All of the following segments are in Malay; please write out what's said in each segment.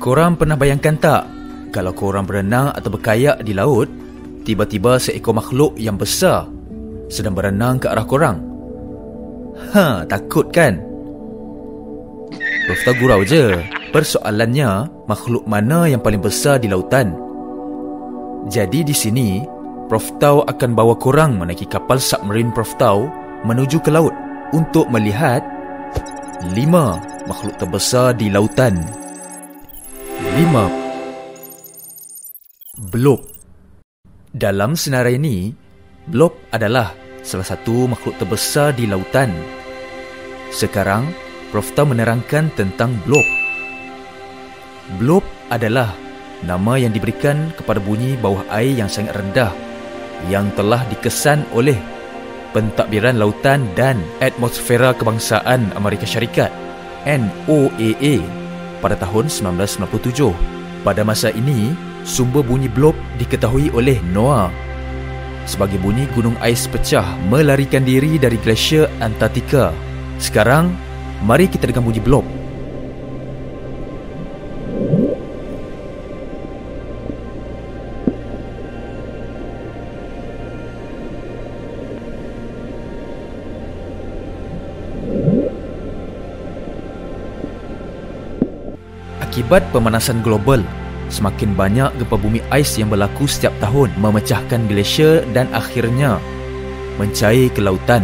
Korang pernah bayangkan tak, kalau korang berenang atau berkayak di laut, tiba-tiba seekor makhluk yang besar sedang berenang ke arah korang? Takut kan? Prof Tau gurau je. Persoalannya, makhluk mana yang paling besar di lautan? Jadi di sini, Prof Tau akan bawa korang menaiki kapal submarin Prof Tau menuju ke laut untuk melihat 5 makhluk terbesar di lautan. 5. Blob. Dalam senarai ini, blob adalah salah satu makhluk terbesar di lautan. Sekarang, Prof Tau menerangkan tentang blob. Blob adalah nama yang diberikan kepada bunyi bawah air yang sangat rendah yang telah dikesan oleh Pentadbiran Lautan dan Atmosfera Kebangsaan Amerika Syarikat NOAA pada tahun 1997. Pada masa ini, sumber bunyi blob diketahui oleh NOAA sebagai bunyi gunung ais pecah melarikan diri dari glasier Antartika. Sekarang, mari kita dengar bunyi blob. Akibat pemanasan global, semakin banyak gempa bumi ais yang berlaku setiap tahun memecahkan glasier dan akhirnya mencair ke lautan.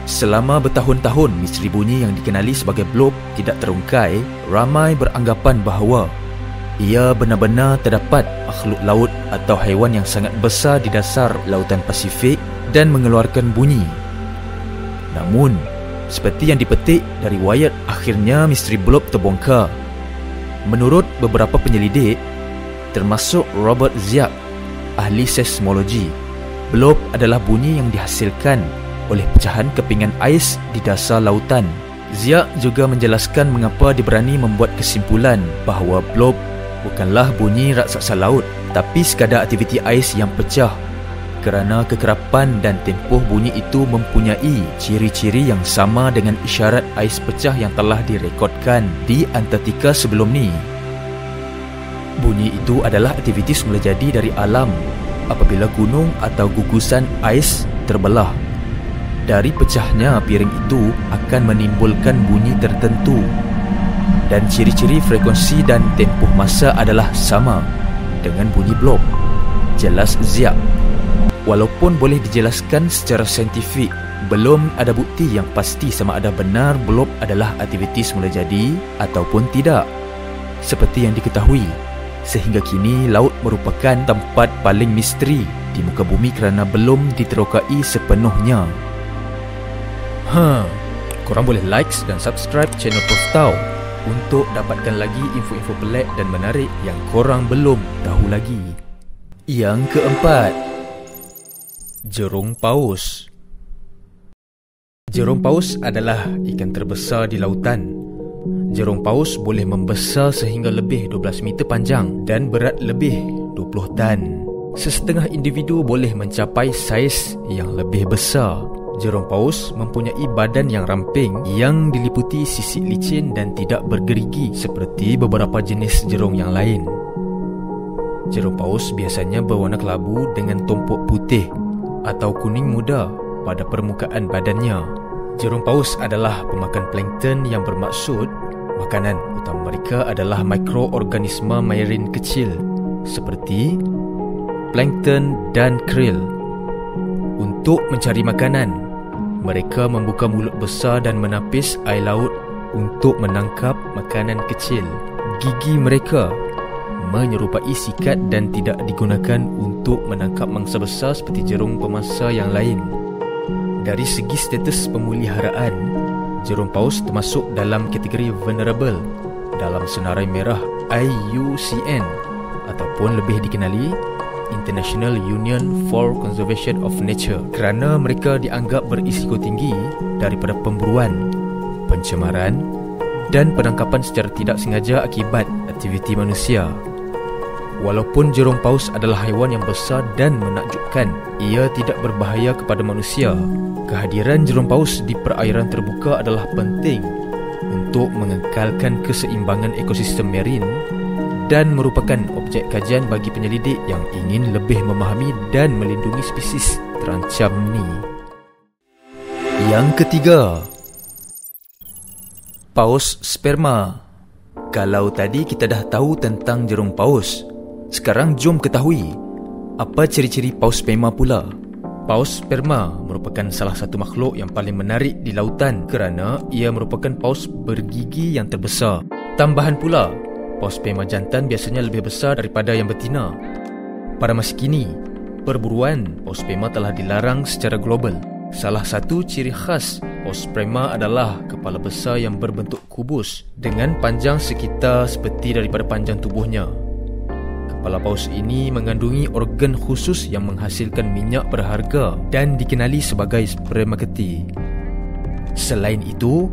Selama bertahun-tahun, misteri bunyi yang dikenali sebagai blob tidak terungkai. Ramai beranggapan bahawa ia benar-benar terdapat makhluk laut atau haiwan yang sangat besar di dasar lautan Pasifik dan mengeluarkan bunyi. Namun, seperti yang dipetik dari Wired, akhirnya misteri blob terbongkar. Menurut beberapa penyelidik, termasuk Robert Ziak, ahli seismologi, blob adalah bunyi yang dihasilkan oleh pecahan kepingan ais di dasar lautan. Ziak juga menjelaskan mengapa dia berani membuat kesimpulan bahawa blob bukanlah bunyi raksasa laut, tapi sekadar aktiviti ais yang pecah, kerana kekerapan dan tempoh bunyi itu mempunyai ciri-ciri yang sama dengan isyarat ais pecah yang telah direkodkan di Antartika sebelum ni. Bunyi itu adalah aktiviti semula jadi dari alam apabila gunung atau gugusan ais terbelah. Dari pecahnya piring itu akan menimbulkan bunyi tertentu dan ciri-ciri frekuensi dan tempoh masa adalah sama dengan bunyi blob, jelas Ziak. Walaupun boleh dijelaskan secara saintifik, belum ada bukti yang pasti sama ada benar blob adalah aktiviti semula jadi ataupun tidak. Seperti yang diketahui, sehingga kini laut merupakan tempat paling misteri di muka bumi kerana belum diterokai sepenuhnya. Korang boleh like dan subscribe channel Prof Tau untuk dapatkan lagi info-info pelik dan menarik yang korang belum tahu lagi. Yang keempat, jerung paus. Jerung paus adalah ikan terbesar di lautan. Jerung paus boleh membesar sehingga lebih 12 meter panjang dan berat lebih 20 tan. Sesetengah individu boleh mencapai saiz yang lebih besar. Jerung paus mempunyai badan yang ramping yang diliputi sisik licin dan tidak bergerigi seperti beberapa jenis jerung yang lain. Jerung paus biasanya berwarna kelabu dengan tumpuk putih atau kuning muda pada permukaan badannya. Jerung paus adalah pemakan plankton yang bermaksud makanan utama mereka adalah mikroorganisma marine kecil seperti plankton dan krill. Untuk mencari makanan, mereka membuka mulut besar dan menapis air laut untuk menangkap makanan kecil. Gigi mereka menyerupai sikat dan tidak digunakan untuk menangkap mangsa besar seperti jerung pemangsa yang lain. Dari segi status pemeliharaan, jerung paus termasuk dalam kategori vulnerable dalam senarai merah IUCN ataupun lebih dikenali International Union for Conservation of Nature kerana mereka dianggap berisiko tinggi daripada pemburuan, pencemaran dan penangkapan secara tidak sengaja akibat aktiviti manusia. Walaupun jerung paus adalah haiwan yang besar dan menakjubkan, ia tidak berbahaya kepada manusia. Kehadiran jerung paus di perairan terbuka adalah penting untuk mengekalkan keseimbangan ekosistem marine dan merupakan objek kajian bagi penyelidik yang ingin lebih memahami dan melindungi spesies terancam ni. Yang ketiga, paus sperma. Kalau tadi kita dah tahu tentang jerung paus, sekarang jom ketahui apa ciri-ciri paus sperma pula. Paus sperma merupakan salah satu makhluk yang paling menarik di lautan kerana ia merupakan paus bergigi yang terbesar. Tambahan pula, paus sperma jantan biasanya lebih besar daripada yang betina. Pada masa kini, perburuan paus sperma telah dilarang secara global. Salah satu ciri khas paus sperma adalah kepala besar yang berbentuk kubus dengan panjang sekitar seperti daripada panjang tubuhnya. Kepala paus ini mengandungi organ khusus yang menghasilkan minyak berharga dan dikenali sebagai spermaketi. Selain itu,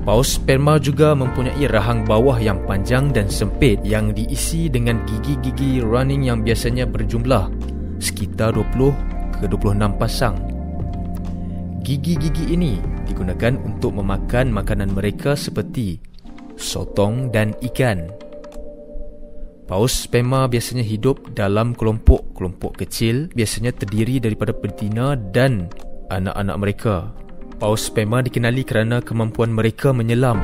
paus sperma juga mempunyai rahang bawah yang panjang dan sempit yang diisi dengan gigi-gigi running yang biasanya berjumlah sekitar 20 ke 26 pasang. Gigi-gigi ini digunakan untuk memakan makanan mereka seperti sotong dan ikan. Paus sperma biasanya hidup dalam kelompok-kelompok kecil, biasanya terdiri daripada betina dan anak-anak mereka. Paus sperma dikenali kerana kemampuan mereka menyelam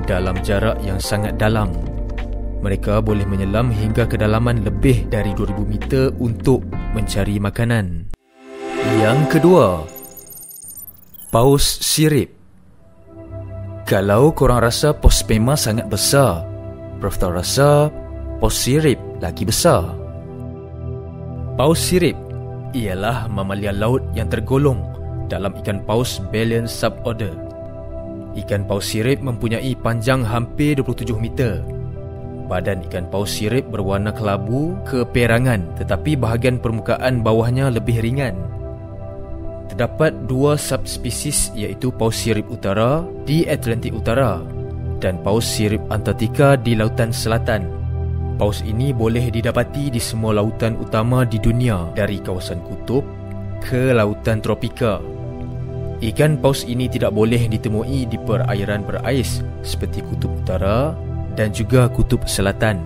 dalam jarak yang sangat dalam. Mereka boleh menyelam hingga kedalaman lebih dari 2000 meter untuk mencari makanan. Yang kedua, paus sirip. Kalau korang rasa paus sperma sangat besar, Prof tahu rasa paus sirip lagi besar. Paus sirip ialah mamalia laut yang tergolong dalam ikan paus Baleine suborder. Ikan paus sirip mempunyai panjang hampir 27 meter. Badan ikan paus sirip berwarna kelabu keperangan, tetapi bahagian permukaan bawahnya lebih ringan. Terdapat dua subspesies, iaitu paus sirip utara di Atlantik Utara dan paus sirip Antartika di Lautan Selatan. Paus ini boleh didapati di semua lautan utama di dunia, dari kawasan kutub ke lautan tropika. Ikan paus ini tidak boleh ditemui di perairan berais seperti kutub utara dan juga kutub selatan.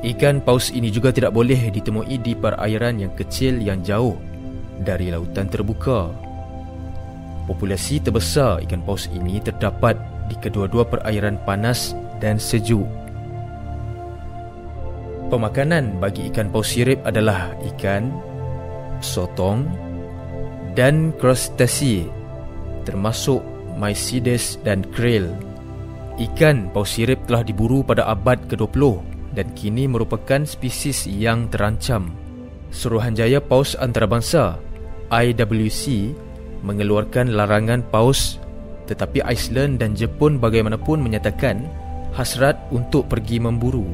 Ikan paus ini juga tidak boleh ditemui di perairan yang kecil yang jauh dari lautan terbuka. Populasi terbesar ikan paus ini terdapat di kedua-dua perairan panas dan sejuk. Pemakanan bagi ikan paus sirip adalah ikan, sotong dan krustasi, termasuk mysides dan krill. Ikan paus sirip telah diburu pada abad ke-20 dan kini merupakan spesies yang terancam. Suruhanjaya Paus Antarabangsa IWC mengeluarkan larangan paus, tetapi Iceland dan Jepun bagaimanapun menyatakan hasrat untuk pergi memburu.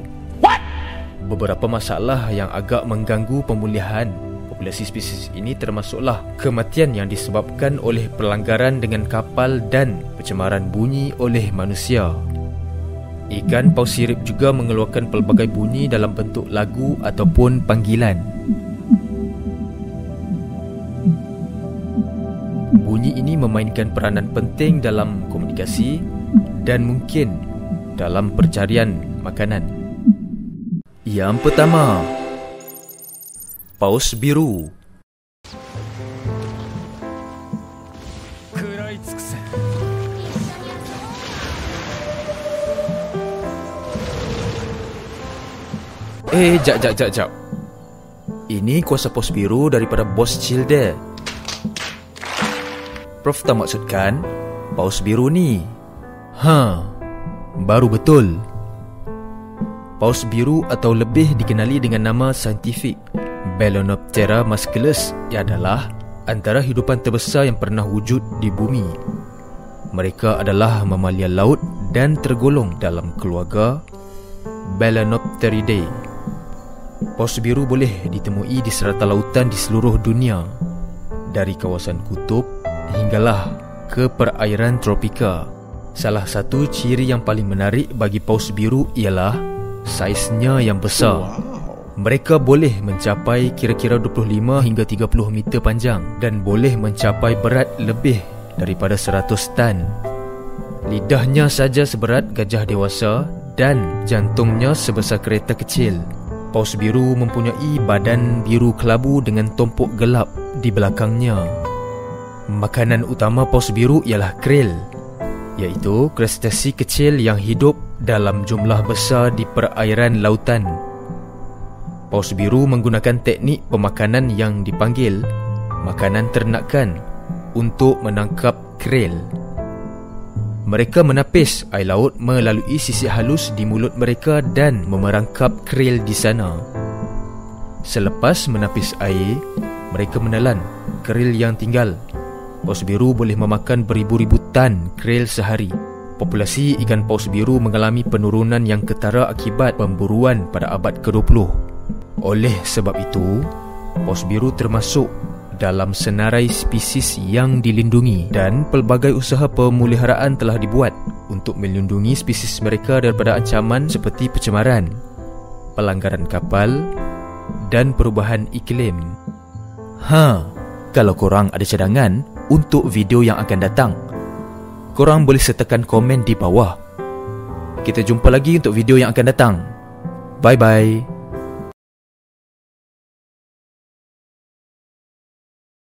Beberapa masalah yang agak mengganggu pemulihan populasi spesies ini termasuklah kematian yang disebabkan oleh pelanggaran dengan kapal dan pencemaran bunyi oleh manusia. Ikan paus sirip juga mengeluarkan pelbagai bunyi dalam bentuk lagu ataupun panggilan. Bunyi ini memainkan peranan penting dalam komunikasi dan mungkin dalam pencarian makanan. Yang pertama, paus biru. Jap. Ini kuasa paus biru daripada Bos Childe. Prof tak maksudkan paus biru ni? Baru betul. Paus biru atau lebih dikenali dengan nama saintifik Balaenoptera musculus adalah antara hidupan terbesar yang pernah wujud di bumi. Mereka adalah mamalia laut dan tergolong dalam keluarga Balaenopteridae. Paus biru boleh ditemui di serata lautan di seluruh dunia, dari kawasan kutub hinggalah ke perairan tropika. Salah satu ciri yang paling menarik bagi paus biru ialah saiznya yang besar. Mereka boleh mencapai kira-kira 25 hingga 30 meter panjang dan boleh mencapai berat lebih daripada 100 tan. Lidahnya saja seberat gajah dewasa dan jantungnya sebesar kereta kecil. Paus biru mempunyai badan biru kelabu dengan tumpuk gelap di belakangnya. Makanan utama paus biru ialah krill, iaitu krustasi kecil yang hidup dalam jumlah besar di perairan lautan. Paus biru menggunakan teknik pemakanan yang dipanggil makanan ternakan untuk menangkap krill. Mereka menapis air laut melalui sisik halus di mulut mereka dan memerangkap krill di sana. Selepas menapis air, mereka menelan krill yang tinggal. Paus biru boleh memakan beribu-ribu tan krill sehari. Populasi ikan paus biru mengalami penurunan yang ketara akibat pemburuan pada abad ke-20. Oleh sebab itu, paus biru termasuk dalam senarai spesies yang dilindungi dan pelbagai usaha pemeliharaan telah dibuat untuk melindungi spesies mereka daripada ancaman seperti pencemaran, pelanggaran kapal dan perubahan iklim. Kalau korang ada cadangan untuk video yang akan datang, korang boleh sertakan komen di bawah. Kita jumpa lagi untuk video yang akan datang. Bye-bye.